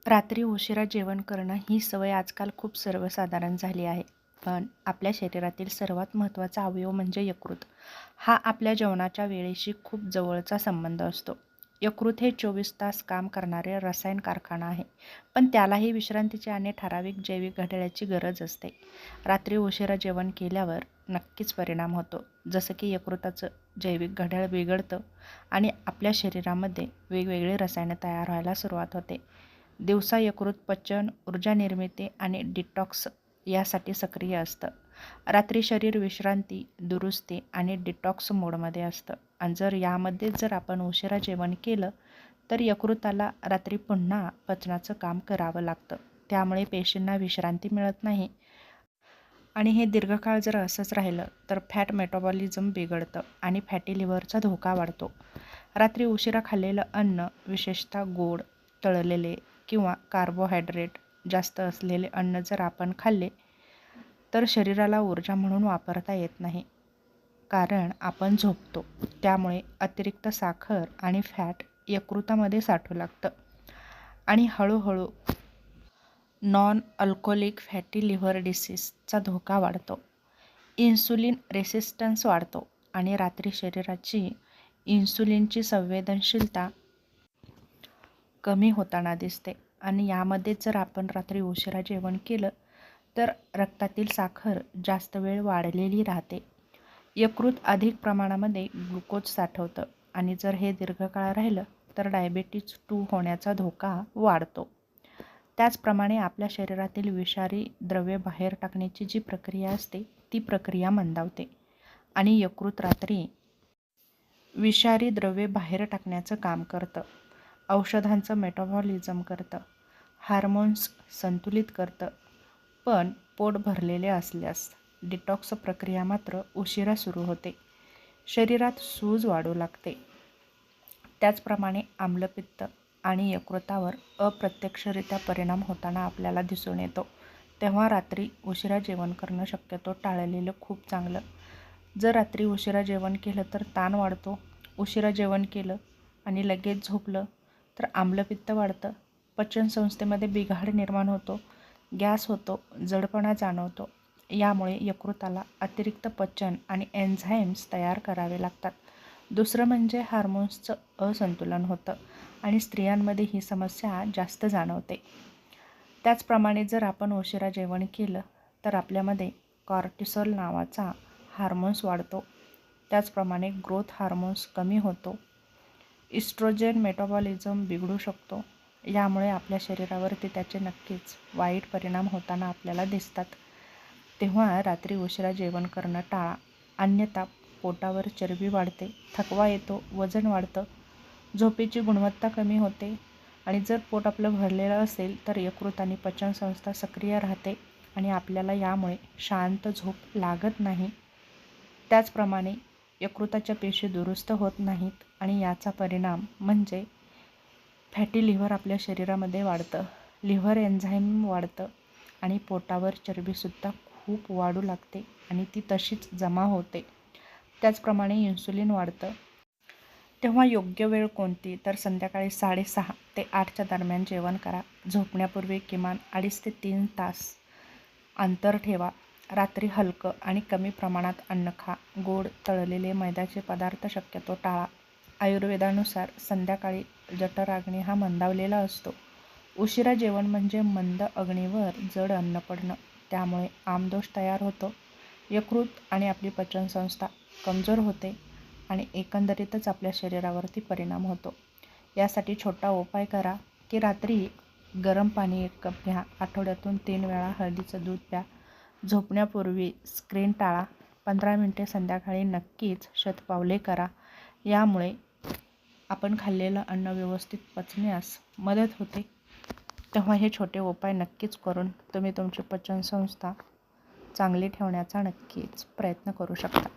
रात्री उशिरा जेवण करणं ही सवय आजकाल खूप सर्वसाधारण झाली आहे. पण आपल्या शरीरातील सर्वात महत्त्वाचा अवयव म्हणजे यकृत. हा आपल्या जेवणाच्या वेळेशी खूप जवळचा संबंध असतो. यकृत हे 24 तास काम करणारे रसायन कारखाना आहे. पण त्यालाही विश्रांतीची आणि ठराविक जैविक घड्याळाची गरज असते. रात्री उशिरा जेवण केल्यावर नक्कीच परिणाम होतो. जसं की यकृताचं जैविक घड्याळ बिघडतं आणि आपल्या शरीरामध्ये वेगवेगळे रसायनं तयार व्हायला सुरुवात होते. दिवसा यकृत पचन, ऊर्जा निर्मिती आणि डिटॉक्स यासाठी सक्रिय असतं. रात्री शरीर विश्रांती, दुरुस्ती आणि डिटॉक्स मोडमध्ये असतं. आणि जर आपण उशिरा जेवण केलं तर यकृताला रात्री पुन्हा पचनाचं काम करावं लागतं. त्यामुळे पेशींना विश्रांती मिळत नाही आणि हे दीर्घकाळ जर असंच राहिलं तर फॅट मेटाबॉलिझम बिघडतं आणि फॅटी लिव्हरचा धोका वाढतो. रात्री उशिरा खाल्लेलं अन्न, विशेषतः गोड, तळलेले किंवा कार्बोहायड्रेट जास्त असलेले अन्न जर आपण खाल्ले तर शरीराला ऊर्जा म्हणून वापरता येत नाही, कारण आपण झोपतो. त्यामुळे अतिरिक्त साखर आणि फॅट यकृतामध्ये साठू लागतं आणि हळूहळू नॉन अल्कोहोलिक फॅटी लिव्हर डिसीजचा धोका वाढतो. इन्सुलिन रेसिस्टन्स वाढतो आणि रात्री शरीराची इन्सुलिनची संवेदनशीलता कमी होताना दिसते. आणि यामध्ये जर आपण रात्री उशिरा जेवण केलं तर रक्तातील साखर जास्त वेळ वाढलेली राहते. यकृत अधिक प्रमाणामध्ये ग्लुकोज साठवतं आणि जर हे दीर्घकाळ राहिलं तर डायबेटीज 2 होण्याचा धोका वाढतो. त्याचप्रमाणे आपल्या शरीरातील विषारी द्रव्ये बाहेर टाकण्याची जी प्रक्रिया असते ती प्रक्रिया मंदावते आणि यकृत रात्री विषारी द्रव्ये बाहेर टाकण्याचं काम करतं. औषधांचं मेटाबॉलिझम करतं, हार्मोन्स संतुलित करतं. पण पोट भरलेले असल्यास डिटॉक्स प्रक्रिया मात्र उशिरा सुरू होते. शरीरात सूज वाढू लागते. त्याचप्रमाणे आम्लपित्त आणि यकृतावर अप्रत्यक्षरित्या परिणाम होताना आपल्याला दिसून येतो. तेव्हा रात्री उशिरा जेवण करणं शक्यतो टाळलेलं खूप चांगलं. जर रात्री उशिरा जेवण केलं तर ताण वाढतो. उशिरा जेवण केलं आणि लगेच झोपलं तर आम्लपित्त वाढतं, पचनसंस्थेमध्ये बिघाड निर्माण होतो, गॅस होतो, जडपणा जाणवतो. यामुळे यकृताला अतिरिक्त पचन आणि एन्झाईम्स तयार करावे लागतात. दुसरं म्हणजे हार्मोन्सचं असंतुलन होतं आणि स्त्रियांमध्ये ही समस्या जास्त जाणवते. त्याचप्रमाणे जर आपण उशिरा जेवण केलं तर आपल्यामध्ये कॉर्टिसॉल नावाचा हार्मोन्स वाढतो. त्याचप्रमाणे ग्रोथ हार्मोन्स कमी होतो. इस्ट्रोजेन मेटाबॉलिझम बिघडू शकतो. यामुळे आपल्या शरीरावरती त्याचे नक्कीच वाईट परिणाम होताना आपल्याला दिसतात. तेव्हा रात्री उशिरा जेवण करणं टाळा, अन्यथा पोटावर चरबी वाढते, थकवा येतो, वजन वाढतं, झोपेची गुणवत्ता कमी होते आणि जर पोट आपलं भरलेलं असेल तर यकृत आणि पचनसंस्था सक्रिय राहते आणि आपल्याला यामुळे शांत झोप लागत नाही. त्याचप्रमाणे यकृताच्या पेशी दुरुस्त होत नाहीत आणि याचा परिणाम म्हणजे फॅटी लिव्हर आपल्या शरीरामध्ये वाढतं, लिव्हर एन्झाईम वाढतं आणि पोटावर चरबीसुद्धा खूप वाढू लागते आणि ती तशीच जमा होते. त्याचप्रमाणे इन्सुलिन वाढतं. तेव्हा योग्य वेळ कोणती तर संध्याकाळी 6:30 ते 8च्या दरम्यान जेवण करा. झोपण्यापूर्वी किमान 2.5 ते 3 तास अंतर ठेवा. रात्री हलकं आणि कमी प्रमाणात अन्न खा. गोड, तळलेले, मैद्याचे पदार्थ शक्यतो टाळा. आयुर्वेदानुसार संध्याकाळी जठराग्नी हा मंदावलेला असतो. उशिरा जेवण म्हणजे मंद अग्नीवर जड अन्न पडणं. त्यामुळे आमदोष तयार होतो, यकृत आणि आपली पचनसंस्था कमजोर होते आणि एकंदरीतच आपल्या शरीरावरती परिणाम होतो. यासाठी छोटा उपाय करा की रात्री गरम पाणी 1 कप घ्या. आठवड्यातून 3 वेळा हळदीचं दूध प्या. झोपण्यापूर्वी स्क्रीन टाळा. 15 मिनिटे संध्याकाळी नक्कीच शतपावले करा. यामुळे आपण खाल्लेलं अन्न व्यवस्थित पचण्यास मदत होते. तेव्हा हे छोटे उपाय नक्कीच करून तुम्ही तुमची पचनसंस्था चांगली ठेवण्याचा नक्कीच प्रयत्न करू शकता.